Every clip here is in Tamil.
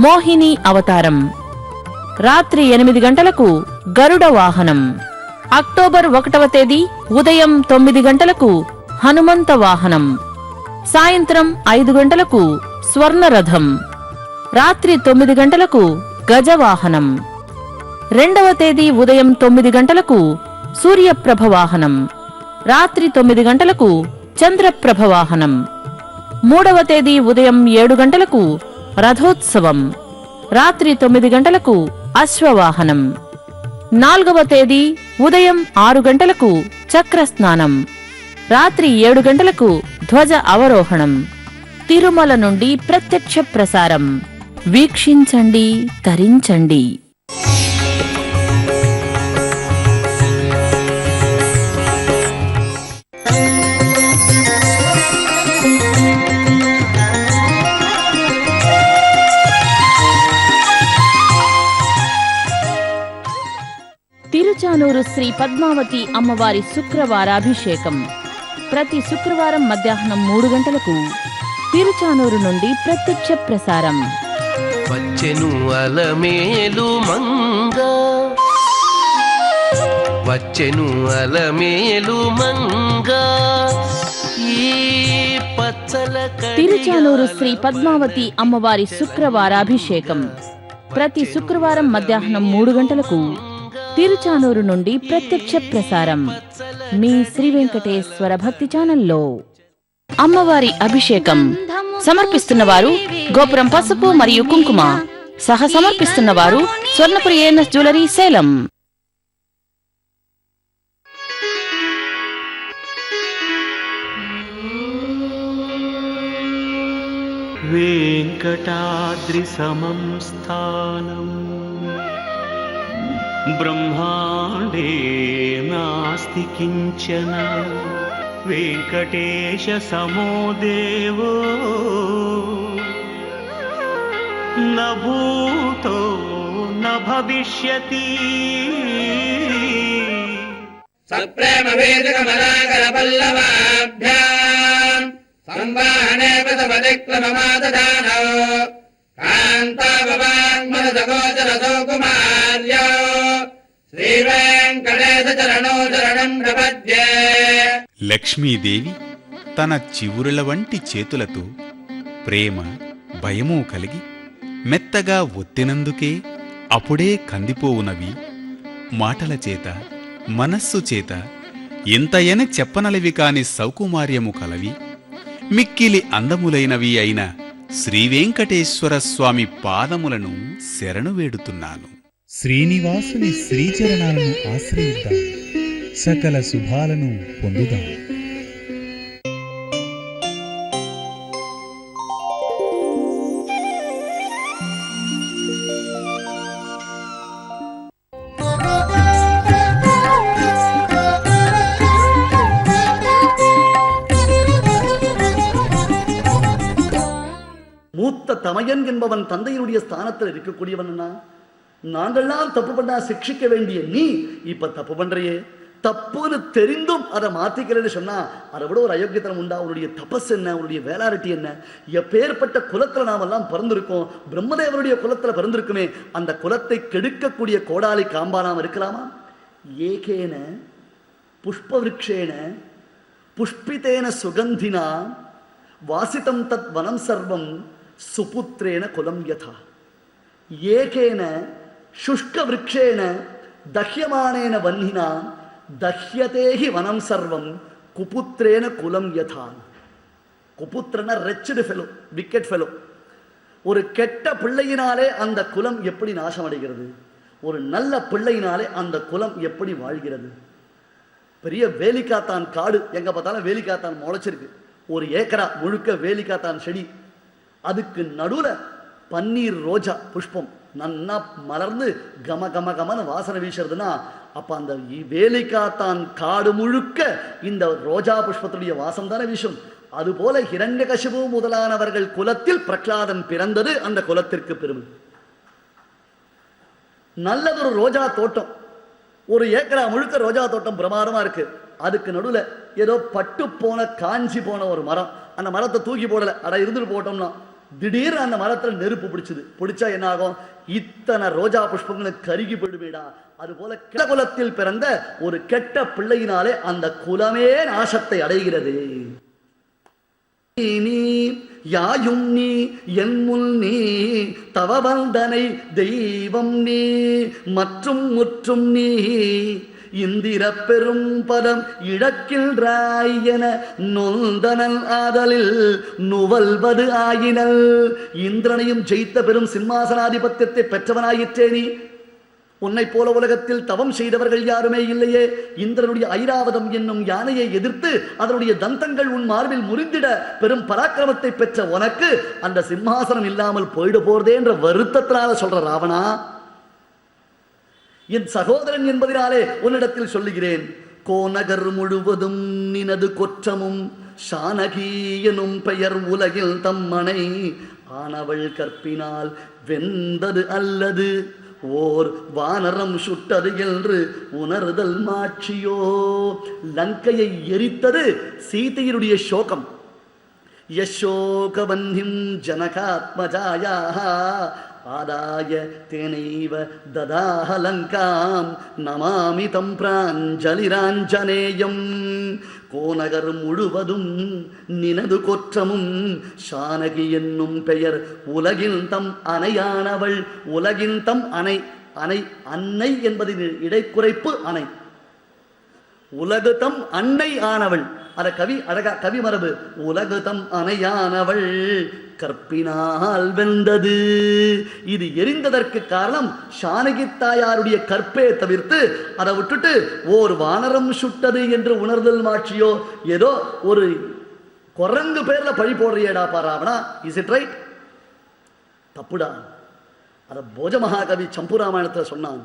మోహిని అవతారం. రాత్రి 8 గంటలకు గరుడ వాహనం. అక్టోబర్ 1వ తేదీ ఉదయం 9 గంటలకు హనుమంత వాహనం. సాయంత్రం 5 గంటలకు స్వర్ణరథం. రాత్రి 9 గంటలకు గజవాహనం. 2వ తేదీ ఉదయం 9 గంటలకు సూర్యప్రభ వాహనం. రాత్రి 9 గంటలకు చంద్రప్రభ వాహనం. 3వ తేదీ ఉదయం 7 గంటలకు రథోత్సవం. రాత్రి 9 గంటలకు అశ్వవాహనం. 4వ తేదీ ఉదయం 6 గంటలకు చక్రస్నానం. రాత్రి 7 గంటలకు ధ్వజ అవరోహణం. తిరుమల నుండి ప్రత్యక్ష ప్రసారం. వీక్షించండి, తరించండి. తిరుచానూరు శ్రీ పద్మావతి అమ్మవారి శుక్రవారాభిషేకం ప్రతి శుక్రవారం మధ్యాహ్నం 3 గంటలకు తిరుచానూరు నుండి ప్రత్యక్ష ప్రసారం. వచ్చెను అలమేలు మంగ, వచ్చెను అలమేలు మంగ, ఈ పచ్చల తిరుచానూరు శ్రీ పద్మావతి అమ్మవారి శుక్రవారాభిషేకం ప్రతి శుక్రవారం మధ్యాహ్నం 3 గంటలకు తిరుచానూరు నుండి ప్రత్యక్ష ప్రసారం. మీ శ్రీ వెంకటేశ్వర భక్తి ఛానల్లో. అమ్మవారి అభిషేకం సమర్పిస్తున్నవారు గోపురం పసుపు మరియు కుంకుమ. సహ సమర్పిస్తున్నవారు స్వర్ణపురి ఏఎన్ఎస్ జ్యువెలరీ సేలం. వెంకటాద్రి సమం స్థానం బ్రహ్మాండే నాస్తి కించన, వెంకటేశ సమో దేవో న భూతో న భవిష్యతి. సప్రేమ వేదిక మరాకర పల్లవాభ్యాం సంవాహనే ప్రతపదిక్రమమాదదానో కాంతాపవాంగ్మనసగోచరసో కుమార్యో శ్రీ వెంకటేశ చరణో చరణం ప్రపద్యే. లక్ష్మీదేవి తన చివురుల వంటి చేతులతో ప్రేమ భయమూ కలిగి మెత్తగా ఒత్తినందుకే అప్పుడే కందిపోవునవి మాటల చేత మనస్సు చేత ఇంతయని చెప్పనలవి కాని సౌకుమార్యము కలవి మిక్కిలి అందములైనవి అయిన శ్రీవేంకటేశ్వర స్వామి పాదములను శరణు వేడుతున్నాను. శ్రీనివాసుని శ్రీచరణాలను ఆశ్రయిద్దాం, సకల శుభాలను పొందుదాం. மூத்த தமையன் என்பவன் தந்தையினுடைய ஸ்தானத்தில் இருக்கக்கூடியவன். நாங்கள்லாம் தப்பு பண்ணா சிக்ஷிக்க வேண்டிய நீ இப்ப தப்பு பண்றையே. தப்புன்னு தெரிந்தும் அதை மாத்திக்கலன்னு சொன்னா அதை விட ஒரு அயோக்கியத்தனம் உண்டா? உன்னுடைய தபஸ் என்ன, உன்னுடைய வேளாரட்டி என்ன? எப்பேற்பட்ட குலத்துல நாமெல்லாம் பிறந்திருக்கோம். பிரம்மதேவனுடைய குலத்துல பிறந்திருக்குமே, அந்த குலத்தை கெடுக்கக்கூடிய கோடாலி காம்பா நாம் இருக்கலாமா? ஏகேன புஷ்பவிருக்ஷேன புஷ்பிதேன சுகந்தினா வாசிதம் தத் வனம் சர்வம் சுபுத்ரேன குலம் யதா. ஏகேன शुष्क वृक्षेण दह्यमानेन वह्निना दह्यते हि वनं सर्वं कुपुत्रेण कुलं यथा. குபுத்திரனா ரெச்சடு ஃபெலோ, விக்கெட் ஃபெலோ. ஒரு கெட்ட பிள்ளையினாலே அந்த குலம் எப்படி நாசம் அடைகிறது? ஒரு நல்ல பிள்ளையினாலே அந்த குலம் எப்படி வாழ்கிறது? பெரிய வேலிக்காத்தான் காடு, எங்க பார்த்தாலும் வேலிக்காத்தான் முளைச்சிருக்கு. 1 ஏக்கரா முழுக்க வேலிக்காத்தான் செடி. அதுக்கு நடுவுல பன்னீர் ரோஜா புஷ்பம் நன்னா மலர்ந்து கம கம கமன்னு வாசனை வீசுறதுன்னா, அப்ப அந்த வேலிக்காத்தான் காடு முழுக்க இந்த ரோஜா புஷ்பத்துடைய வாசம் தானே வீசும். அதுபோல ஹிரண்யகசிபு முதலானவர்கள் குலத்தில் பிரகலாதன் பிறந்தது அந்த குலத்திற்கு பெருமை. நல்லதொரு ரோஜா தோட்டம், 1 ஏக்கரா முழுக்க ரோஜா தோட்டம் பிரமாதமா இருக்கு. அதுக்கு நடுவில் ஏதோ பட்டு போன காஞ்சி போன ஒரு மரம். அந்த மரத்தை தூக்கி போடலை, அட இருந்துட்டு போட்டோம்னா திடீர்னு அந்த மரத்துல நெருப்பு பிடிச்சது. பிடிச்சா என்ன ஆகும்? இத்தனை ரோஜா புஷ்பங்களுக்கு கருகி போயிடுமேடா. அது போல குலத்தில் பிறந்த ஒரு கெட்ட பிள்ளையினாலே அந்த குலமே நாசத்தை அடைகிறது. நீ யாயும் நீ என் முன் நீ தவவந்தனை தெய்வம் நீ மற்றும் முற்றும் நீ இந்திர பெரும் பதம் இழக்கின்றாய் என நொந்தனல் ஆதலில் நுவல்வது ஆயினல். இந்திரனையும் ஜெயித்த பெரும் சிம்மாசனாதிபத்தியத்தை பெற்றவனாயிற்றே நீ. உன்னை போல உலகத்தில் தவம் செய்தவர்கள் யாருமே இல்லையே. இந்திரனுடைய ஐராவதம் என்னும் யானையை எதிர்த்து அதனுடைய தந்தங்கள் உன் மார்பில் முறிந்திட பெரும் பராக்கிரமத்தை பெற்ற உனக்கு அந்த சிம்மாசனம் இல்லாமல் போயிடு போறதே என்ற வருத்தத்தினால சொல்ற ராவணா, என் சகோதரன் என்பதினாலே உன்னிடத்தில் சொல்லுகிறேன். கோநகர் முழுவதும் நினது கொற்றமும் சானகி எனும் பெயர் உலகில் தம்மனை ஆனவள் கற்பினால் வெந்தது அல்லது ஓர் வானரம் சுட்டது என்று உணர்தல் மாட்சியோ. லங்கையை எரித்தது சீதையினுடைய சோகம். யசோகவன்னிம் ஜனகாத்மஜாயா ஆதாய தேனைவ ததாஹ லங்காம் நமாமி தம் பிராஞ்சலிராஞ்சனேயம். கோநகர் முழுவதும் நினது கொற்றமும் சானகி என்னும் பெயர் உலகின் தம் அணையானவள். உலகின் தம் அணை, அணை அன்னை என்பதின் இடைக்குறைப்பு அணை. உலகு தம் அன்னை ஆனவள், அத கவி அழகா கவி மரபு. உலகு தம் அணையானவள் கற்பினால் வெந்தது. இது எரிந்ததற்கு காரணம் சானகி தாயாருடைய கற்பே தவிர்த்து அதை விட்டுட்டு ஓர் வானரம் சுட்டது என்று உணர்தல் மாட்சியோ. ஏதோ ஒரு குரங்கு பேர்ல பழி போடுறியடா பாராவனா. Is it right? தப்புடா. அதை போஜ மகாகவி சம்புராமாயணத்தில் சொன்னான்.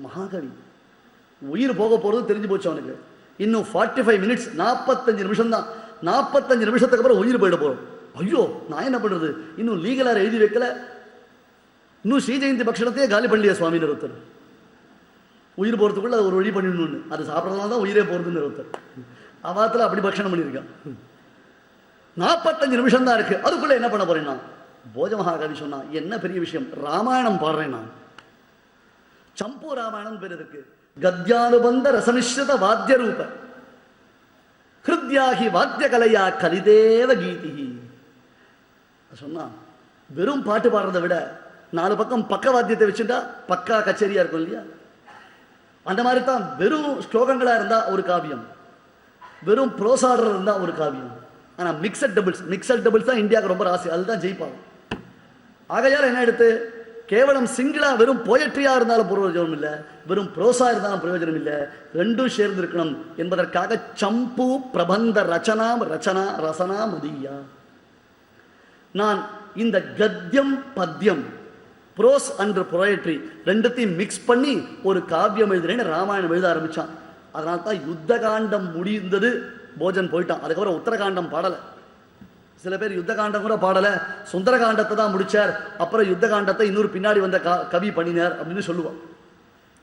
மகாகவி உயிர் போக போறது தெரிஞ்சு போச்சு அவனுக்கு. இன்னும் 45 மினிட்ஸ், 45 நிமிஷம் தான். 45 நிமிஷத்துக்கு அப்புறம் உயிர் போயிட போறோம். ஐயோ நான் என்ன பண்றது? இன்னும் லீகலாக எழுதி வைக்கல, இன்னும் ஸ்ரீஜெயந்தி பக்ஷணத்தையே காலி பண்ணலையா சுவாமின்னு ஒருத்தர். உயிர் போறதுக்குள்ள அது ஒரு வழி பண்ணிடணும்னு, அது சாப்பிட்றதுனால தான் உயிரே போறதுன்னு ஒருத்தர் அவாத்துல அப்படி பக்ஷணம் பண்ணியிருக்கான். 45 நிமிஷம் தான் இருக்கு, அதுக்குள்ள என்ன பண்ண போறேன் நான்? போஜ மகாகவி சொன்னா என்ன பெரிய விஷயம், ராமாயணம் பாடுறேன் நான். சம்பு ராமாயணம் பேர் இருக்கு. கத்யானுபந்த ரசமிஸ்ரத வாத்திய ரூப ஹிருத்யாகி வாத்திய கலையா கலிதேவ கீதி சொன்னா. வெறும் பாட்டு பாடுறதை விட 4 பக்கம் பக்க வாத்தியத்தை வச்சுட்டா பக்கா கச்சேரியா இருக்கும் இல்லையா? அந்த மாதிரி தான் வெறும் ஸ்லோகங்களா இருந்தா ஒரு காவியம், வெறும் ப்ரோசாடர் இருந்தா ஒரு காவியம். ஆனா மிக்சட் டபுள்ஸ் தான் இந்தியாவுக்கு ரொம்ப ராசி, அதுதான் ஜெயிப்பாங்க. ஆகையால் என்ன எடுத்து கேவலம் சிங்கிளா வெறும் போயட்ரியா இருந்தாலும் பிரயோஜனம் இல்லை, வெறும் ப்ரோசா இருந்தாலும் பிரயோஜனம் இல்லை, ரெண்டும் சேர்ந்து இருக்கணும் என்பதற்காக சம்பு பிரபந்த ரசனா மதியா. நான் இந்த கத்தியம் பத்தியம், ப்ரோஸ் அண்ட் பொயட்ரி ரெண்டுத்தையும் மிக்ஸ் பண்ணி ஒரு காவியம் எழுதுறேன்னு ராமாயணம் எழுத ஆரம்பிச்சான். அதனால தான் யுத்த காண்டம் முடிந்தது, போஜன் போயிட்டான். அதுக்கப்புறம் உத்தரகாண்டம் பாடலை. சில பேர் யுத்த காண்டம் கூட பாடலை, சுந்தர காண்டத்தை தான் முடிச்சார், அப்புறம் யுத்த காண்டத்தை இன்னொரு பின்னாடி வந்த கவி பண்ணினார் அப்படின்னு சொல்லுவான்.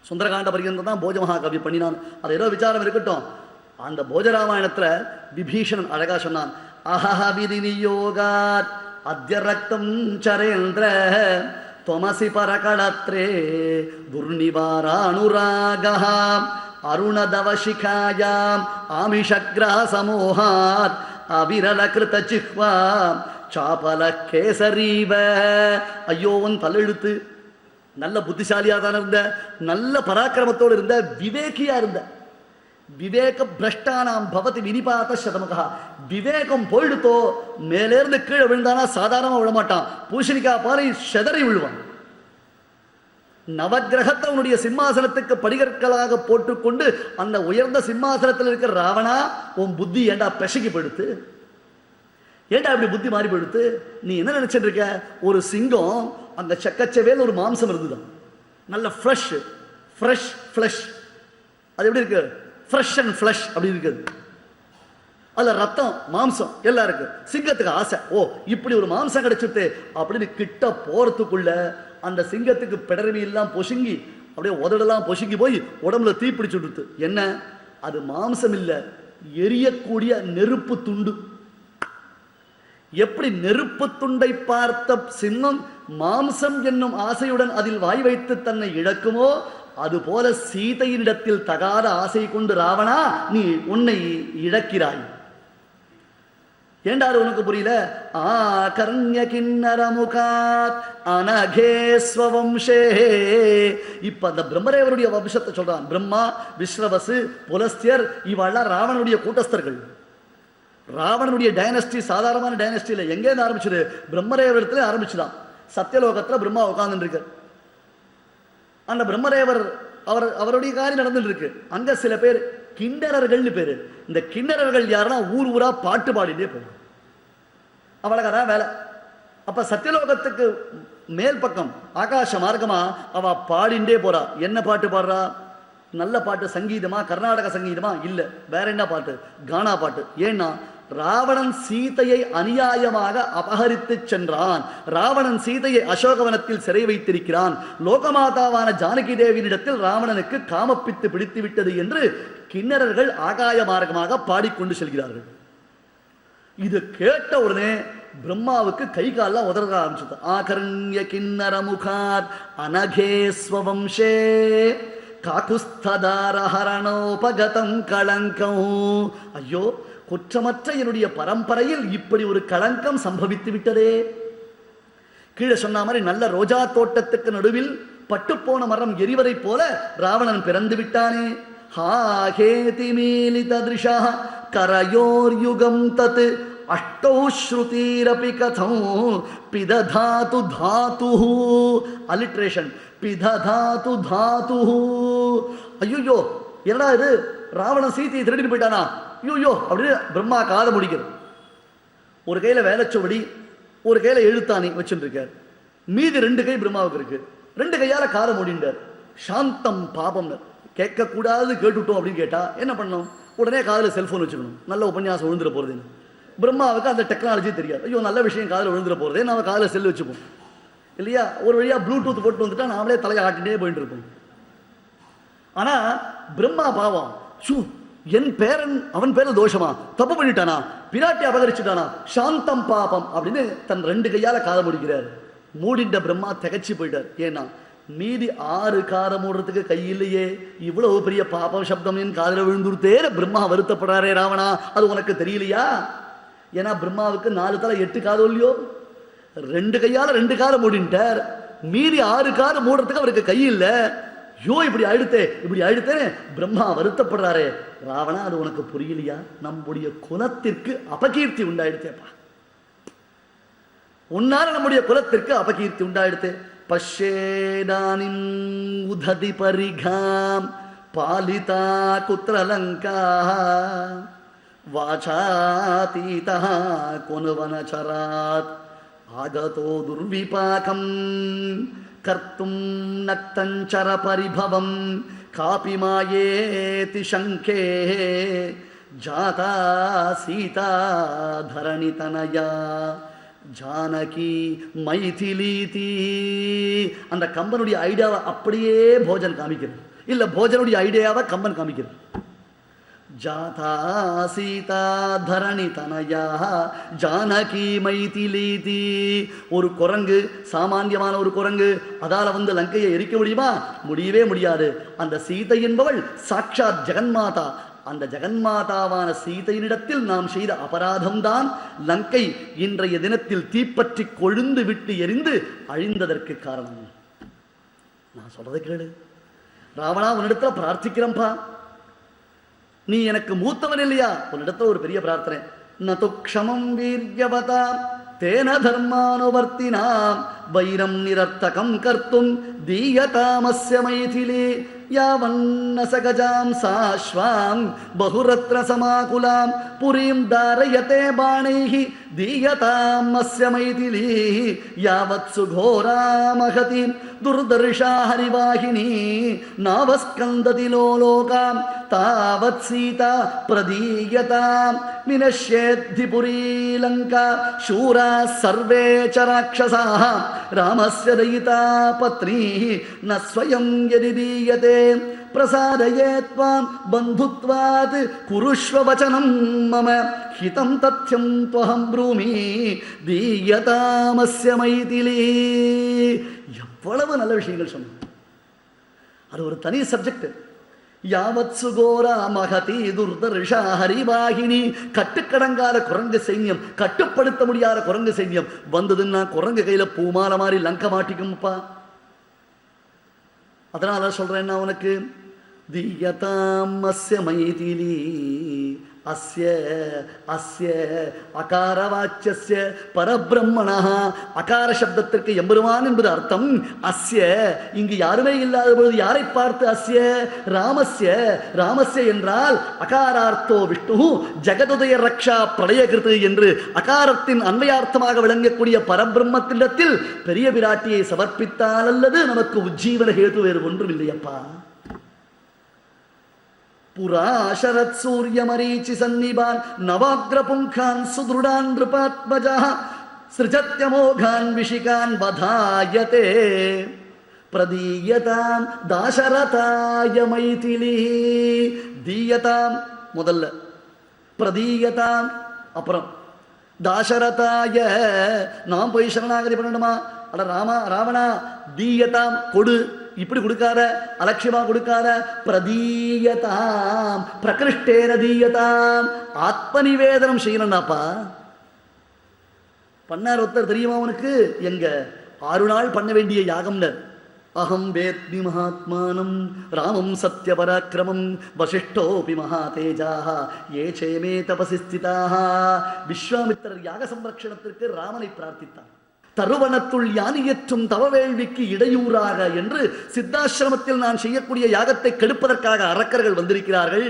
சுந்தரகாண்ட பரியந்தம் தான் போஜ மகா கவி பண்ணினான். அது ஏதோ விசாரம் இருக்கட்டும். அந்த போஜராமாயணத்துல விபீஷணன் அழகா சொன்னான். அஹவிதி நியோகாத் அத்ய ரக்தம் சரேந்திர தொமசி பரகடத்ரே துர்நிவாரானுராகஹ அருணதவசிகாயாம் ஆமிஷக்ரஹ சமோஹாத் அவிரல கிருத சிஹ்வா சாபல கேசரீவ. ஐயோ உன் தலையெழுத்து. நல்ல புத்திசாலியா தான் இருந்த, நல்ல பராக்கிரமத்தோடு இருந்த, விவேகியா இருந்த. விவேக பிரஷ்டானாம் பவதி வினிபாத சதமுகா. விவேகம் போயிடுத்தோ மேலேருந்து கீழே விழுந்தானா சாதாரணமா விழமாட்டான், பூஷணிக்கா பாறை செதறி விழுவான். நவகிரகத்தை அவனுடைய சிம்மாசனத்துக்கு படிகற்களாக போட்டுக்கொண்டு அந்த உயர்ந்த சிம்மாசனத்தில் இருக்கிற ராவணா, உன் புத்தி ஏண்டா பெசகி போயிடுத்து? ஏண்டா இப்படி புத்தி மாறி போயிடுத்து? நீ என்ன நினைச்சிட்டு இருக்க? ஒரு சிங்கம் அங்க செக்கச்சவேல் ஒரு மாம்சம் இருந்துதான், நல்ல ஃப்ரெஷ் ஃப்ளஷ். அது எப்படி இருக்கு? ஃப்ரெஷ் அண்ட் ஃப்ளஷ் அப்படி இருக்குது. அதுல ரத்தம் மாம்சம் எல்லாம் இருக்கு. சிங்கத்துக்கு ஆசை, ஓ இப்படி ஒரு மாம்சம் கிடைச்சிட்டு அப்படின்னு கிட்ட போறதுக்குள்ள அந்த சிங்கத்துக்கு பிடர்வி எல்லாம் பொசுங்கி அப்படியே உதடெல்லாம் பொசுங்கி போய் உடம்புல தீ பிடிச்சு விடுத்து. என்ன அது? மாம்சம் இல்லை, எரியக்கூடிய நெருப்பு துண்டு. எப்படி நெருப்பு துண்டை பார்த்த சின்னம் மாம்சம் என்னும் ஆசையுடன் அதில் வாய் வைத்து தன்னை இழக்குமோ, அதுபோல சீதையினிடத்தில் தகாத ஆசை கொண்டு ராவணா நீ உன்னை இழக்கிறாய். ஏண்டாரு உனக்கு புரியல? ஆகர்ண்ய கிண்ணர முகாத் அனகேஸ்வவம்சே. இப்ப அந்த பிரம்மரேவருடைய வம்சத்தை சொல்றான். பிரம்மா, விஸ்ரவசு, புலஸ்தியர் இவெல்லாம் ராவணனுடைய கூட்டஸ்தர்கள். ராவணனுடைய டைனஸ்டி சாதாரணமான டைனஸ்டி இல்லை. எங்கேருந்து ஆரம்பிச்சது? பிரம்மரேவரத்துல ஆரம்பிச்சுதான். சத்தியலோகத்துல பிரம்மா உட்கார்ந்து இருக்கு. அந்த பிரம்மரேவர் அவருடைய காரியம் நடந்துட்டு இருக்கு. அங்க சில பேர் கிண்ணறர்கள்னு பேரு. இந்த கிண்ணறர்கள் யாருன்னா ஊர் ஊரா பாட்டு பாடிட்டே போகும். அவளுக்கு அதான் வேலை. அப்ப சத்தியலோகத்துக்கு மேல் பக்கம் ஆகாச மார்க்கமா அவ பாடிண்டே போறா. என்ன பாட்டு பாடுறா? நல்ல பாட்டு, சங்கீதமா, கர்நாடக சங்கீதமா? இல்ல, வேற என்ன பாட்டு? கானா பாட்டு. ஏன்னா ராவணன் சீதையை அநியாயமாக அபகரித்து சென்றான். ராவணன் சீதையை அசோகவனத்தில் சிறை வைத்திருக்கிறான். லோகமாதாவான ஜானகி தேவியினிடத்தில் ராவணனுக்கு காமப்பித்து பிடித்து விட்டது என்று கிண்ணறர்கள் ஆகாய மார்க்கமாக பாடிக்கொண்டு செல்கிறார்கள். இது கேட்ட உடனே பிரம்மாவுக்கு கை காலெல்லாம் உதற ஆரம்பிச்சது. ஆகர்ண்ய கிண்ணர முகாத் அனகேஸ்வவம்சே காகுஸ்ததாரஹரணோபகதம் களங்கம். ஐயோ, குற்றமற்ற என்னுடைய பரம்பரையில் இப்படி ஒரு களங்கம் சம்பவித்து விட்டதே. கீழே சொன்ன மாதிரி நல்ல ரோஜா தோட்டத்துக்கு நடுவில் பட்டுப்போன மரம் எரிவரை போல ராவணன் பிறந்து விட்டானே. ஹாஹேதி மீலிதத்ருஷா கரயோர் யுகம் தத் அஷ்டௌ ஸ்ருதீரபி கதம் பிததாது தாதுஹு. அலிட்ரேஷன். பிததாது தாதுஹு. ஐயோ, என்னடா இது? ராவணன் சீதையை திருடிட்டு போயிட்டானா? ஐயோ அப்படின்னு பிரம்மா காதை முடிக்கிறது. ஒரு கையில வேலைச்சுவடி, ஒரு கையில எழுத்தாணி வச்சுட்டு இருக்கார். மீதி 2 கை பிரம்மாவுக்கு இருக்கு. 2 கையால காதை மூடிண்டார். சாந்தம் பாபம். கேட்கக்கூடாது கேட்டுட்டோம் அப்படின்னு கேட்டா என்ன பண்ணணும்? உடனே காதில் செல்போன் வச்சுக்கணும். நல்ல உபன்யாசம் விழுந்துட போறதுன்னு. பிரம்மாவுக்கு அந்த டெக்னாலஜி தெரியாது. ஐயோ, நல்ல விஷயம் காதில் விழுந்துட போறதே, நம்ம காதில் செல் வச்சுப்போம் இல்லையா? ஒரு வழியா ப்ளூடூத் போட்டு வந்துட்டா நாமளே தலையை ஆட்டிட்டே போயிட்டு இருப்போம். ஆனா பிரம்மா பாவம், என் பேரன் அவன் பேர தோஷமா, தப்பு பண்ணிட்டானா, பிராட்டி அபகரிச்சுட்டானா, சாந்தம் பாபம் அப்படின்னு தன் 2 கையால காதை முடிக்கிறார். மூடிட்ட பிரம்மா திகச்சு போயிட்டார். ஏன்னா மீதி 6 காதை மூடுறதுக்கு கை இல்லையே. இவ்வளவு பெரிய பாபம் சப்தம் என் காதில் விழுந்துருத்தே. பிரம்மா வருத்தப்படுறாரே. ராவணா, அது உனக்கு தெரியலையா? ஏன்னா பிரம்மாவுக்கு 4 தலை 8 காதோ இல்லையோ. 2 கையால 2 காதை மூடிட்டார். மீதி 6 காதை மூடுறதுக்கு அவருக்கு கை இல்லை. யோ, இப்படி ஆயிடுத்தேன்னு பிரம்மா வருத்தப்படுறாரே. ராவணா, அது உனக்கு புரியலையா? நம்முடைய குலத்திற்கு அபகீர்த்தி உண்டாயிடுத்தேப்பா. உன்னால நம்முடைய குலத்திற்கு அபகீர்த்தி உண்டாயிடுத்தே. பஷ்யேதானிம் உததி பரிகாம் பாலிதா குத்ரலங்கா வாசாதீதா குனுவனச்சராத் ஆகதோ துர்விபாகம் கர்த்தும் நக்தஞ்சர பரிபவம் காபி மாயேதி சங்கே ஜாதா சீதா தரணி தனயா ஜானகி மைதிலீதி. அந்த கம்பனுடைய ஐடியாவை அப்படியே போஜன் காமிக்கிறது. இல்ல, போஜனுடைய ஐடியாவை கம்பன் காமிக்கிறது. ஜாதா சீதா தரணி தனயா ஜானகி மைதிலீதி. ஒரு குரங்கு, சாமான்யமான ஒரு குரங்கு, அதால வந்து லங்கையை எரிக்க முடியுமா? முடியவே முடியாது. அந்த சீதை என்பவள் சாட்சாத் ஜெகன்மாதா. அந்த ஜெகன்மாதாவான சீதையினிடத்தில் நாம் செய்த அபராதம்தான் லங்கை இன்றைய தினத்தில் தீப்பற்றி கொழுந்து விட்டு எரிந்து அழிந்ததற்கு காரணம். நான் சொல்றதை கேளு. ராவணா, உன்னிடத்துல பிரார்த்திக்கிறம்பா. நீ எனக்கு மூத்தவன் இல்லையா? உன்னிடத்துல ஒரு பெரிய பிரார்த்தனை. நது க்ஷமம் வீர்யவதா தேன தர்மானுவர்த்தினாம் வைரம் நிரர்த்தகம் கர்த்தும் தீயதாமஸ்ய மைதிலி யாவன்ன சகஜாம் சாஸ்வாம் பகுரத்ர சமாகுலாம் புரீம் தாரயதே பாணைஹி தீயதாம் அஸ்ய மைதிலி யாவத் சுகோராமஹதி துர்தர்ஷா ஹரிவாஹினி நாவஸ்கந்ததி லோலோகாம் தாவத் சீதா பிரதீயதாம் வினஷ்யேத்தி புரீ லங்கா शूरा सर्वे च राक्षसाः रामस्य दयिता पत्नी न स्वयं यदि दीयते பிரசாதயே த்வாம் பந்துத்வாத் குருஷ்வ வசனம் மம ஹிதம் தத்யம் த்வஹம் ப்ரூமி தீயதாமஸ்ய மைதிலி. எவ்வளவு நல்ல விஷயங்கள் சொன்ன. அது ஒரு தனி சப்ஜெக்ட். யாவத் சுகோரா மகதி துர்தர்ஷா ஹரிவாகினி. கட்டுக்கடங்காத குரங்கு சைன்யம், கட்டுப்படுத்த முடியாத குரங்கு சைன்யம் வந்ததுன்னா குரங்கு கையில பூமால மாதிரி லங்க மாட்டிக்கும்ப்பா. அதனால சொல்றேன் நான் உனக்கு, தீயதாம் அஸ்ய மைதிலி அஸ்ய அஸ்ய அகாரவாச்சிய பரபிரம்மணா. அகார சப்தத்திற்கு எம்பெருமான் என்பது அர்த்தம். அஸ்ய இங்கு யாருமே இல்லாத பொழுது யாரை பார்த்து அஸ்ய ராமஸ்ய. ராமஸ்ய என்றால் அகாரார்த்தோ விஷ்ணு ஜெகதுதய ரக்ஷா பிரளயகிருத்து என்று அகாரத்தின் அன்வயார்த்தமாக விளங்கக்கூடிய பரபிரம்மத்திடத்தில் பெரிய பிராட்டியை சமர்ப்பித்தால் அல்லது நமக்கு உஜ்ஜீவன ஹேது வேறு ஒன்றும் இல்லையப்பா. புரா சரத் சூரிய மரீச்சி சன்னிபான் நவாக்ர புங்கான் சுத்ருடான் நிருபாத்மஜா ஸ்ருஜத்யமோகான் விஷிகான் வதாயதே பிரதீயதாம் தாசரதாய மைதிலி. தீயதாம் முதல்ல, பிரதீயதாம் அப்புறம், தாசரதாய நாம் போய் சரணாகதி பண்ணணுமா? அட ராமா ராவணா, தீயதாம் கொடு, இப்படி கொடுக்காத, அலட்சியமா கொடுக்காத. பிரதீயதாம் பிரகிருஷ்டேன தீயதாம், ஆத்ம நிவேதனம் செய்யணும்னாப்பா. பண்ணார் ஒருத்தர் தெரியுமா உனக்கு? எங்க 6 நாள் பண்ண வேண்டிய யாகம்னர். அகம் வேத்மி மகாத்மானம் ராமம் சத்ய பராக்கிரமம் வசிஷ்டோபி மகாதேஜாஹ ஏ சேமே தபசி ஸ்திதாஹ. விஸ்வாமித்திரர் யாக சம்ரக்ஷணத்திற்கு ராமனை பிரார்த்தித்தார். தருவனத்துள் யானியற்றும் தவவேள்விக்கு இடையூறாக என்று சித்தாசிரமத்தில் நான் செய்யக்கூடிய யாகத்தை கெடுப்பதற்காக அரக்கர்கள் வந்திருக்கிறார்கள்.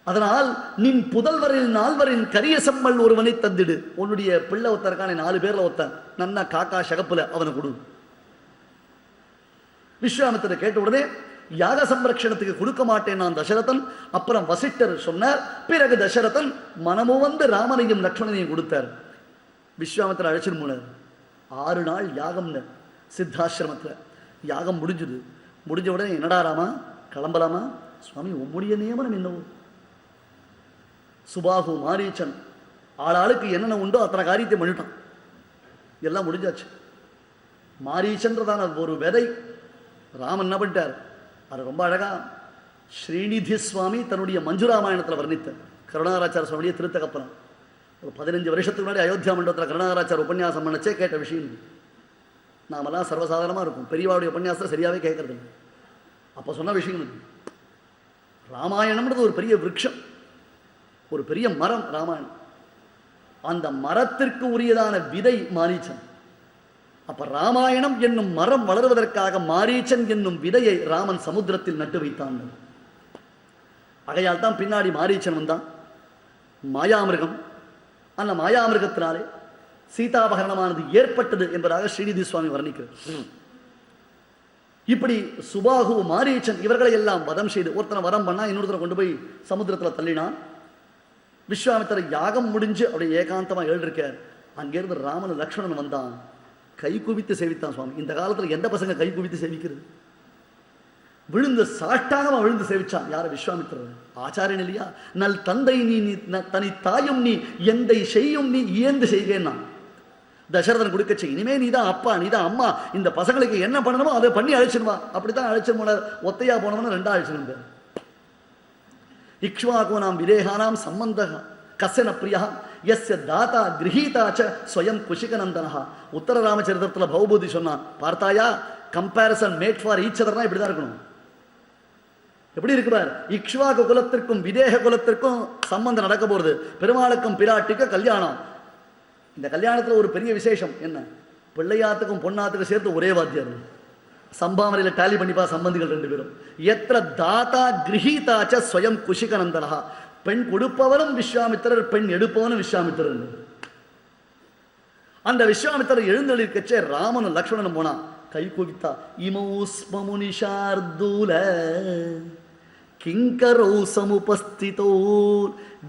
அதனால் நின் புதல்வரில் 4வரின் கரிய சம்மல் ஒருவனை தந்திடு. உன்னுடைய பிள்ளை ஒருத்தருக்கான 4 பேர்ல ஒருத்தன் நன்னா காக்கா சகப்புல அவனை கொடு. விஸ்வாமித்திரர் கேட்ட உடனே யாக சம்ரக்ஷணத்துக்கு கொடுக்க மாட்டேன் நான் தசரதன். அப்புறம் வசிஷ்டர் சொன்னார். பிறகு தசரதன் மனமு வந்து ராமனையும் லக்ஷ்மணனையும் கொடுத்தார். விஸ்வாமித்திரர் அழைச்சிட்டு போனார். 6 நாள் யாகம்னு சித்தாசிரமத்தில் யாகம் முடிஞ்சுது. முடிஞ்ச உடனே என்னடா ராமா கிளம்பலாமா? சுவாமி உம்முடைய நியமனம் என்னவோ. சுபாகு மாரீச்சன் ஆளாளுக்கு என்னென்ன உண்டோ அத்தனை காரியத்தை பண்ணிட்டான். எல்லாம் முடிஞ்சாச்சு. மாரீச்சன்றதான ஒரு விதை ராமன் என்ன பண்ணிட்டார்? அது ரொம்ப அழகா ஸ்ரீநிதி சுவாமி தன்னுடைய மஞ்சுராமாயணத்தில் வர்ணித்தார். கருணாகராச்சார சுவாமிய திருத்தகப்பனம் ஒரு 15 வருஷத்துக்கு முன்னாடி அயோத்தியா மண்டபத்தில் கருணாகராச்சார உபன்யாசம் பண்ணச்சே கேட்ட விஷயம். நாமெல்லாம் சர்வசாதாரணமாக இருக்கும், பெரியவாவுடைய உபன்யாசத்தை சரியாகவே கேட்கறது. அப்போ சொன்ன விஷயம் இது. ராமாயணம்ன்றது ஒரு பெரிய விருட்சம், ஒரு பெரிய மரம் ராமாயணம். அந்த மரத்திற்கு உரியதான விதை மாரீச்சன். அப்ப ராமாயணம் என்னும் மரம் வளருவதற்காக மாரீச்சன் என்னும் விதையை ராமன் சமுத்திரத்தில் நட்டு வைத்தான். ஆகையால் தான் பின்னாடி மாரீச்சன் வந்தான். மாயாமிருகம், அந்த மாயாமிருகத்தினாலே சீதாபகரணமானது ஏற்பட்டது என்பதாக ஸ்ரீநிதி சுவாமி வர்ணிக்கிறார். இப்படி சுபாகு மாரீச்சன் இவர்களை எல்லாம் வதம் செய்து ஒருத்தனை வரம் பண்ணா இன்னொருத்தனை கொண்டு போய் சமுத்திரத்தில் தள்ளினான். விஸ்வாமித்திரர் யாகம் முடிஞ்சு அப்படியே ஏகாந்தமா எழுதிருக்கார். அங்கிருந்து ராமன் லக்ஷ்மணன் வந்தான். கை குவித்து சேவித்தான் சுவாமி. இந்த காலத்தில் எந்த பசங்க கை குவித்து சேவிக்கிறது? விழுந்து சாஷ்டாகமா விழுந்து சேவிச்சான். யார? விஸ்வாமித்திரர். ஆச்சாரியன் இல்லையா? நல் தந்தை நீ தனி தாயும் நீ எந்தை செய்யும் நீ இயந்து செய்கேன்னா தசரதன் கொடுக்க செய். இனிமே நீ தான் அப்பா, நீ தான் அம்மா, இந்த பசங்களுக்கு என்ன பண்ணணுமோ அதை பண்ணி அழைச்சிடுவா. அப்படித்தான் அழைச்சிட்டு போனார். ஒத்தையா போனவன 2 அழைச்சிருந்தார். இக்ஷ்வாகோ நாம் விதேகானாம் சம்பந்த கசன பிரியா எஸ்ய தாத்தா கிரகீதாச்ச ஸ்வயம் குஷிகநந்தனா. உத்தர ராமச்சரித்திரத்தில் பௌபூதி சொன்னான். பார்த்தாயா, கம்பேரிசன் மேட் ஃபார் ஈச் அதர்னா இப்படிதான் இருக்கணும். எப்படி இருக்கிறார்? இக்ஷ்வாகு குலத்திற்கும் விதேக குலத்திற்கும் சம்பந்தம் நடக்க போறது. பெருமாளுக்கும் பிராட்டிக்கும் கல்யாணம். இந்த கல்யாணத்தில் ஒரு பெரிய விசேஷம் என்ன? பிள்ளையாத்துக்கும் பொன்னாத்துக்கும் சேர்த்து ஒரே வாத்தியார். சம்பாவனையில் டாலி பண்ணிப்பா சம்பந்திகள் 2 பேரும். எத்திர தாத்தா கிரகீதாச்ச ஸ்வயம் குஷிகநந்தனா. பெண் கொடுப்பவரும் விஸ்வாமித்திரர், பெண் எடுப்பவனும் விஸ்வாமித்திரர். அந்த விஸ்வாமித்திரர் எழுந்தொழிற்கச்சே ராமனும் லக்ஷ்மணனும் போனா. கை குவித்தா. இமௌஸ்மமுனிஷார்தூல கிங்கரோ சமுபஸ்திதோ.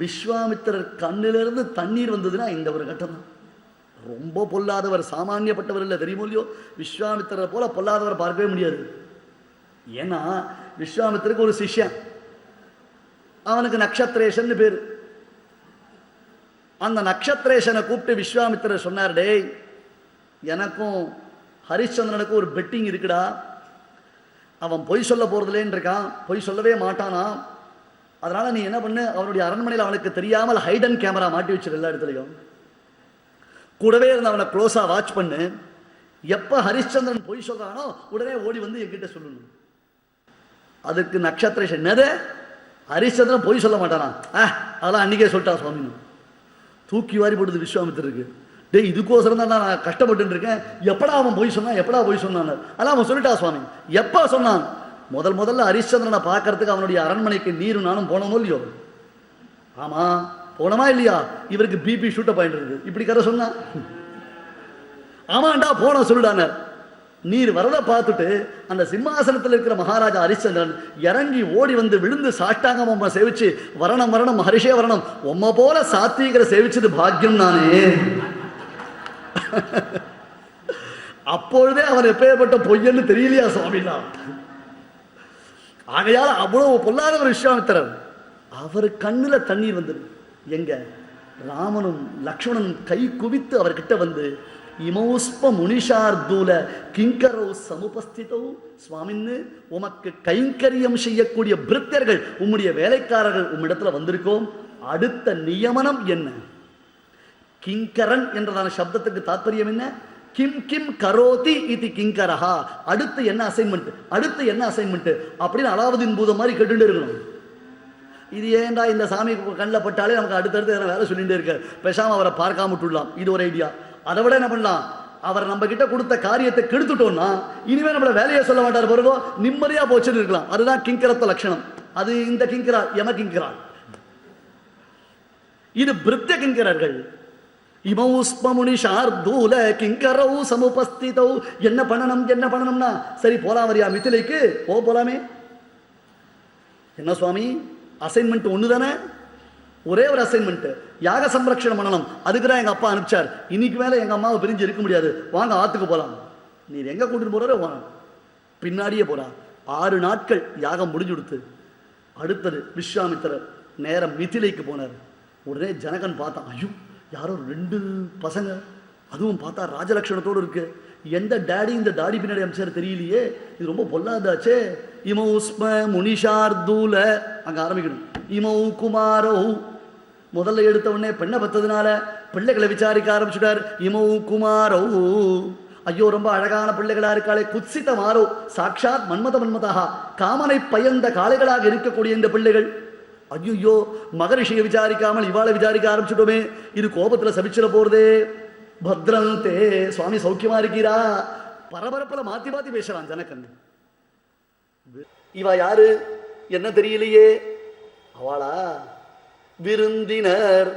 விஸ்வாமித்திரர் கண்ணிலிருந்து தண்ணீர் வந்ததுன்னா இந்த ஒரு கட்டம் தான். ரொம்ப பொல்லாதவர், சாமானியப்பட்டவர் இல்லை, தெரியுமோ இல்லையோ? விஸ்வாமித்திரர் போல பொல்லாதவர் பார்க்கவே முடியாது. ஏன்னா விஸ்வாமித்திரருக்கு ஒரு சிஷ்யன், அவனுக்கு நக்ஷத்ரேஷன் பேர். அந்த நக்ஷத்ரேஷனை கூப்பிட்டு விஸ்வாமித்திரர் சொன்னார், டேய் எனக்கும் ஹரிச்சந்திரனுக்கும் ஒரு பெட்டிங் இருக்குடா, அவன் பொய் சொல்ல போறதுலேன்னு இருக்கான், பொய் சொல்லவே மாட்டானா, அதனால நீ என்ன பண்ணு, அவனுடைய அரண்மனையில் அவனுக்கு தெரியாமல் ஹைடன் கேமரா மாட்டி வச்சிரு எல்லா இடத்துலையும், கூடவே இருந்து அவனை க்ளோஸா வாட்ச் பண்ணு, எப்ப ஹரிச்சந்திரன் பொய் சொல்றானோ உடனே ஓடி வந்து என்கிட்ட சொல்லணும். அதுக்கு நக்ஷத்ரேஷன், என்னது ஹரிச்சந்திரன் பொய் சொல்ல மாட்டானா, அதெல்லாம் அன்னைக்கே சொல்லிட்டா சுவாமி. தூக்கி வாரி போடுது விஸ்வாமித்திரருக்கு. டேய் இதுக்கோசரம் தான் நான் கஷ்டப்பட்டு இருக்கேன், எப்படா அவன் போய் சொன்னான், எப்படா போய் சொன்னான், அதான் அவன் சொல்லிட்டா சுவாமி. எப்ப சொன்னான், முதல்ல ஹரிச்சந்திரனை பார்க்கறதுக்கு அவனுடைய அரண்மனைக்கு நீரும் நானும் போனோமோ இல்லையோ, ஆமா போனமா இல்லையா, இவருக்கு பிபி ஷூட்டப் ஆயிட்டு இருக்கு, இப்படி கதை சொன்னா, ஆமாண்டா போன சொல்லுடான. நீர் வரத பார்த்துட்டு அந்த சிம்மாசனத்தில் இருக்கிற மகாராஜா ஹரிச்சந்திரன் இறங்கி ஓடி வந்து விழுந்து சாஷ்டாங்கம் உம்மை சேவிச்சு, வரணம் வரணம் ஹரிஷே வரணம், உம்மை போல சாத்வீகரை சேவிச்சது பாக்கியம் நானே. அப்பொழுதே அவர் எப்பேற்பட்ட பொய்யன்னு தெரியலையா சுவாமினா. ஆகையால் அவ்வளவு பொல்லாத ஒரு விஸ்வாமித்திரர், அவர் கண்ணுல தண்ணீர் வந்தது. எங்க ராமனும் லக்ஷ்மணனும் கை குவித்து அவர்கிட்ட வந்து, இமௌஸ்ப முனிஷார்தூல கிங்கரோ சமுபஸ்திதோ, சுவாமின்னு உமக்கு கைங்கரியம் செய்யக்கூடிய பிருத்தர்கள், உம்முடைய வேலைக்காரர்கள் உம்மிடத்துல வந்திருக்கோம், அடுத்த நியமனம் என்ன? கிங்கரன் என்றதான சப்தத்துக்கு தாற்பயம் என்ன? கிம் கிம் கரோதி இது கிங்கரஹா, அடுத்து என்ன அசைன்மெண்ட், அடுத்து என்ன அசைன்மெண்ட் அப்படின்னு அலாவுதீன் பூதம் மாதிரி கேட்டுட்டு இருக்கணும். இது ஏன்டா இந்த சாமி கண்ணில் பட்டாலே நமக்கு அடுத்தடுத்து வேலை சொல்லிட்டு இருக்க, பேசாம அவரை பார்க்காம விட்டுடலாம், இது ஒரு ஐடியா. அதை விட என்ன பண்ணலாம், அவர் நம்ம கிட்ட கொடுத்த காரியத்தை கெடுத்துட்டோம்னா இனிமே நம்மள வேலையை சொல்ல மாட்டார், பிறகு நிம்மதியா போச்சுன்னு இருக்கலாம். அதுதான் கிங்கரத்த லட்சணம். அது இந்த கிங்கரா யம கிங்கரா, இது பிருத்திய கிங்கரர்கள். இமௌஸ்பமுனி ஷார்தூல கிங்கரௌ சமுபஸ்திதௌ. என்ன பண்ணணும் என்ன பண்ணணும்னா, சரி போலாம் வரியா மிதிலைக்கு, போலாமே. என்ன சுவாமி அசைன்மெண்ட் ஒன்று தானே, ஒரே ஒரு அசைன்மெண்ட், யாக சம்ரக்ஷணம் பண்ணணும், அதுக்கு தான் எங்க அப்பா அனுப்பிச்சார். இன்னைக்கு மேல எங்க அம்மாவை பிரிஞ்சு இருக்க முடியாது, வாங்க ஆத்துக்கு போலாம். நீர் எங்க கூட்டிட்டு போறாரோ வாங்க, பின்னாடியே போறா. 6 நாட்கள் யாகம் முடிஞ்சு கொடுத்து அடுத்தது விஸ்வாமித்திரர் நேரம் மிதிலைக்கு போனார். உடனே ஜனகன் பார்த்தான், ஐயோ யாரோ 2 பசங்க, அதுவும் பார்த்தா ராஜலட்சணத்தோடு இருக்கு, எந்த டாடி இந்த டாடி பின்னாடி அம்சார் தெரியலையே, இது ரொம்ப பொல்லாதாச்சே. இமௌஸ்ம முனிஷார்தூல, அங்க ஆரம்பிக்கணும். இமௌ குமாரோ, முதல்ல எடுத்த உடனே பெண்ணை பத்ததுனால பிள்ளைகளை விசாரிக்க ஆரம்பிச்சுட்டார். இமௌ குமாரோ, ஐயோ ரொம்ப அழகான பிள்ளைகளா இருக்காளே, குத்சித மாரோ, சாட்சாத் மன்மதா, காமனை பயந்த காளைகளாக இருக்கக்கூடிய இந்த பிள்ளைகள். ஐயோ மகரிஷியை விசாரிக்காமல் இவாளை விசாரிக்க ஆரம்பிச்சுட்டோமே, இது கோபத்துல சபிச்சிட போறதே. பத்ரந்தே, சுவாமி சௌக்கியமா இருக்கீரா, பரபரப்புல மாத்தி மாத்தி பேசுறான் ஜனகன். இவா யாரு என்ன தெரியலையே, அவளா விருந்தினர்.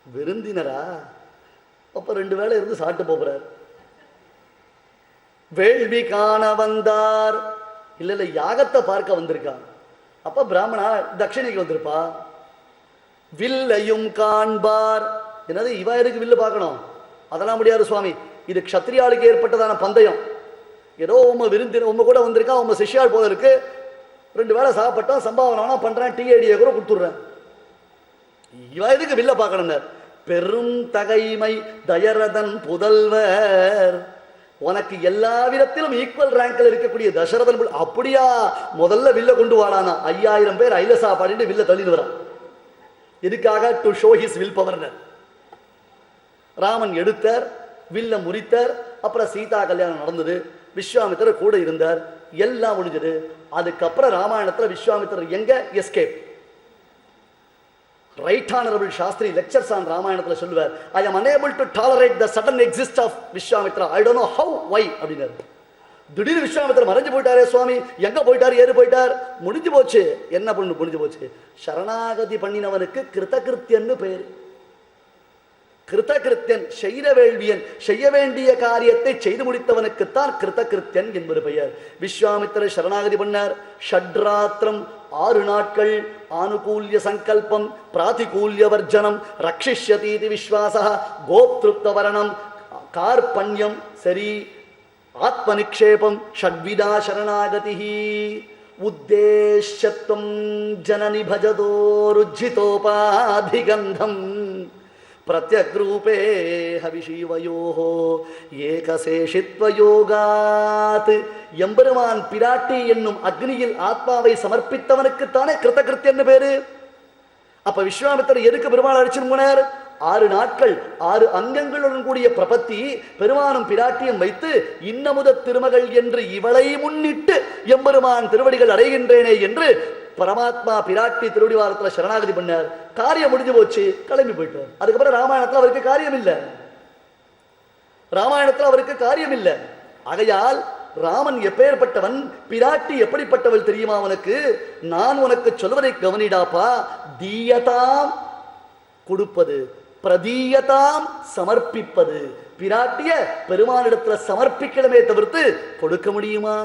விருந்தினரா, அப்ப 2 வேளை இருந்து சாப்பிட்டு போறார். வேள்வி காண வந்தார், இல்ல யாகத்தை பார்க்க வந்திருக்கார். அப்ப பிராமணா தட்சிணைக்கு வந்திருப்பா. வில்லையும் காண்பார், என்னது இவா இருக்கு வில்லு பார்க்கணும், அதெல்லாம் முடியாது சுவாமி, இது க்ஷத்ரியாளுக்கு ஏற்பட்டதான பந்தயம். ஏதோ உங்க விருந்தின உங்க கூட வந்திருக்கா, உங்க சிஷ்யாள் போல இருக்கு, 2 வேளை சாப்பிட்டோம், சம்பாவனா பண்றேன், டிஏடியை கூட கொடுத்துடுறேன். இவா இதுக்கு வில்ல பார்க்கணும். பெரும் தகைமை தயரதன் புதல்வர், உனக்கு எல்லா விதத்திலும் ஈக்குவல் ரேங்க்ல இருக்கக்கூடிய தசரதன், அப்படியா முதல்ல வில்ல கொண்டு வாடானா. 5000 பேர் ஐலசா பாடிட்டு வில்ல தள்ளிட்டு வரான். எதுக்காக? To show his will power. Raman எடுத்தார், வில்ல முறித்தார். அப்புறம் சீதா கல்யாணம் நடந்தது, விஸ்வாமித்திரர் கூட இருந்தார், எல்லாம் முடிஞ்சது. அதுக்கப்புறம் ராமாயணத்துல விஸ்வாமித்திரர் எங்க escape. Right honourable Sastri lectures on ராமாயணத்துல சொல்லுவார், ஐ am unable to tolerate the sudden exist of Vishwamitra, I don't know how, why அப்படின்னாரு. திடீர் விஸ்வாமித்திரர் மறைஞ்சு போயிட்டாரே சுவாமி, எங்க போயிட்டார் ஏறு போயிட்டார், முடிஞ்சு போச்சு. என்ன பண்ணு முடிஞ்சு போச்சு. சரணாகதி பண்ணினவனுக்கு கிருத்தகிருத்தியன்னு பெயர். கிருத்தகிருத்தியன் செய்த வேள்வியன், செய்ய வேண்டிய காரியத்தை செய்து முடித்தவனுக்குத்தான் கிருத்தகிருத்தியன் என்பது பெயர். விஸ்வாமித்திரர் சரணாகதி பண்ணார். ஷட்ராத்திரம் 6 நாட்கள், ஆனுகூல்ய சங்கல்பம், பிராதிகூல்ய வர்ஜனம், ரக்ஷிஷ்யதீதி விஸ்வாச, கோப்திருப்த வரணம், கார்பண்யம். சரி ఆత్మనిక్షేపం షడ్విధా శరణాగతి ఉద్దేశ్యత్వం జనని భజదో రుజ్జితోపాధిగంధం ప్రత్యగ్రూపే హవిషీవయో ஏகசேஷித்வயோகாத். எம்பெருமான் பிராட்டி என்னும் அக்னியில் ஆத்மாவை சமர்ப்பித்தவனுக்குத்தானே கிருத்தகிருத்தியன்னு பேரு. அப்ப விஸ்வாமித்திரர் எதுக்கு பெருமாள் அழைச்சிட்டு போனார்? 6 நாட்கள் 6 அங்கங்களுடன் கூடிய பிரபத்தி பெருமானும் பிராட்டியும் வைத்து இன்னமுத திருமகள் என்று இவளை முன்னிட்டு எம்பெருமான் திருவடிகள் அடைகின்றேனே என்று பரமாத்மா பிராட்டி திருவடிவாரத்தில் சரணாகதி பண்ணார். காரியம் முடிஞ்சு போச்சு, கிளம்பி போயிட்டார். அதுக்கப்புறம் ராமாயணத்தில் அவருக்கு காரியம் இல்லை. ராமாயணத்தில் அவருக்கு காரியம் இல்லை. ஆகையால் ராமன் எப்பேற்பட்டவன், பிராட்டி எப்படிப்பட்டவள் தெரியுமா அவனுக்கு? நான் உனக்கு சொல்வதை கவனிடாப்பா. தீயதாம் கொடுப்பது, பிரதீயதாம் சமர்ப்பிப்பது. பிராட்டிய பெருமானிடத்துல சமர்ப்பிக்கணுமே தவிர்த்து கொடுக்க முடியுமா?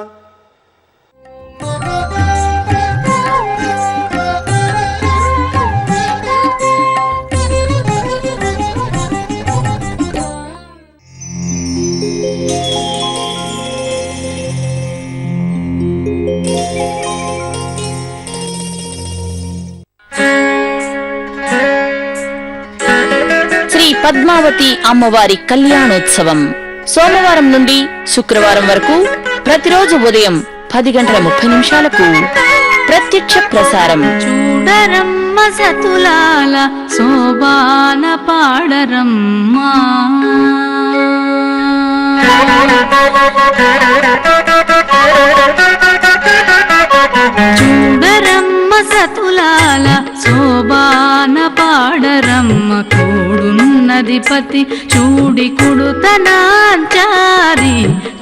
శ్రీ పద్మావతి అమ్మవారి కళ్యాణోత్సవం సోమవారం నుండి శుక్రవారం వరకు ప్రతిరోజు ఉదయం 10:30 ప్రత్యక్ష ప్రసారం. చూడరమ్మ సతులాల శోభాన పాడరమ్మ, చూడరమ్మ సతులాల శోభాన పాడరమ్మ. కూడున్నదిపతి చూడి కుడుతనాంచారి,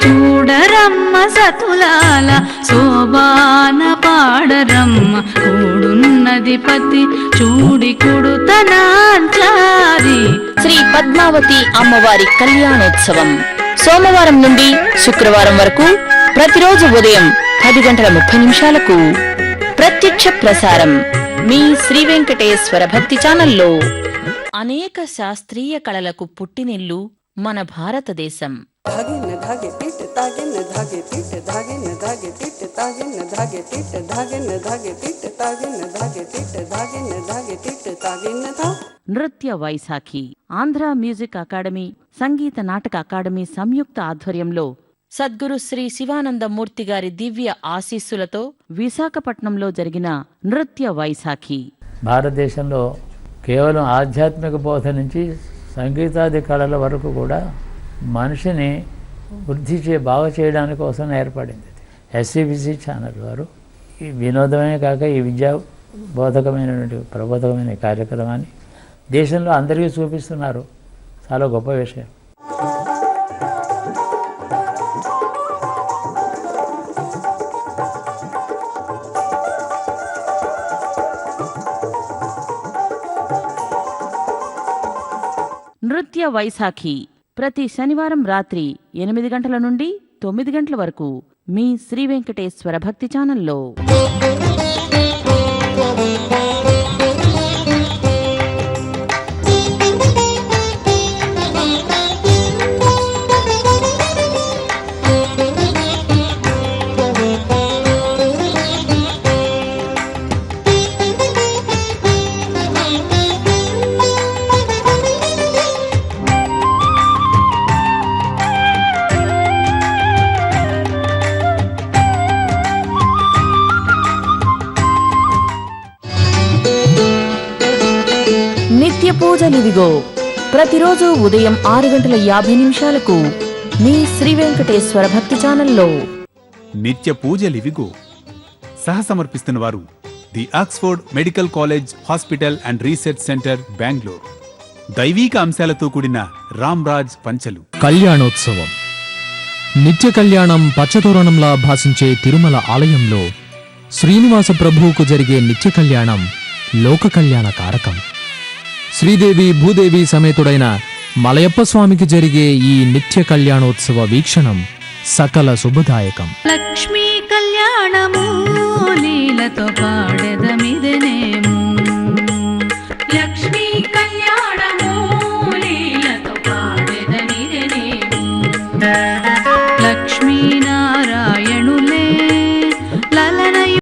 చూడరమ్మ సతులాల శోభాన పాడరమ్మ. కూడున్నదిపతి చూడి కుడుతనాంచారి. శ్రీ పద్మావతి అమ్మవారి కళ్యాణోత్సవం సోమవారం నుండి శుక్రవారం వరకు ప్రతిరోజు ఉదయం 10:30 ప్రత్యక్ష ప్రసారం మీ శ్రీ వెంకటేశ్వర భక్తి ఛానల్లో. అనేక శాస్త్రీయ కళలకు పుట్టినిల్లు మన భారతదేశం. धागे न धागे पीट तागे न धागे पीट धागे न धागे पीट तागे न धागे पीट धागे न धागे पीट तागे न धागे पीट धागे न धागे पीट तागे न धा. నృత్య Vaisakhi Andhra music academy, Sangeet Natak academy సంయుక్త ఆధ్వర్యంలో సద్గురు శ్రీ శివానందమూర్తి గారి దివ్య ఆశీస్సులతో విశాఖపట్నంలో జరిగిన నృత్య వైశాఖి. భారతదేశంలో కేవలం ఆధ్యాత్మిక బోధ నుంచి సంగీతాది కళల వరకు కూడా మనిషిని బాగు చేయడానికి కోసం ఏర్పడింది. ఎస్సీబీసీ ఛానల్ వారు ఈ వినోదమే కాక ఈ విద్యా బోధకమైనటువంటి ప్రబోధకమైన కార్యక్రమాన్ని దేశంలో అందరికీ చూపిస్తున్నారు. చాలా గొప్ప విషయం. నృత్య వైశాఖి ప్రతి శనివారం రాత్రి 8 నుండి 9 వరకు మీ శ్రీ వెంకటేశ్వర భక్తి ఛానల్లో. నిత్య పూజలివిగో ప్రతిరోజు ఉదయం 6:50 మీ శ్రీ వెంకటేశ్వర భక్తి ఛానల్లో. నిత్య పూజలివిగో సహసమర్పిస్తున్న వారు the Oxford medical college hospital and research centre, Bengaluru. దైవీక అంశాలతో కూడిన రామ్రాజ్ పంచలు. కళ్యాణోత్సవం నిత్య కళ్యాణం పచ్చతోరణంలా భాసించే తిరుమల ఆలయంలో శ్రీనివాస ప్రభువుకు జరిగే నిత్య కళ్యాణం లోక కళ్యాణ కారకం. శ్రీదేవి భూదేవి సమేతుడైన మలయప్ప స్వామికి జరిగే ఈ నిత్య కళ్యాణోత్సవ వీక్షణం సకల శుభదాయకం. లక్ష్మీ కళ్యాణము లీలతో పాడెదమిదనేము,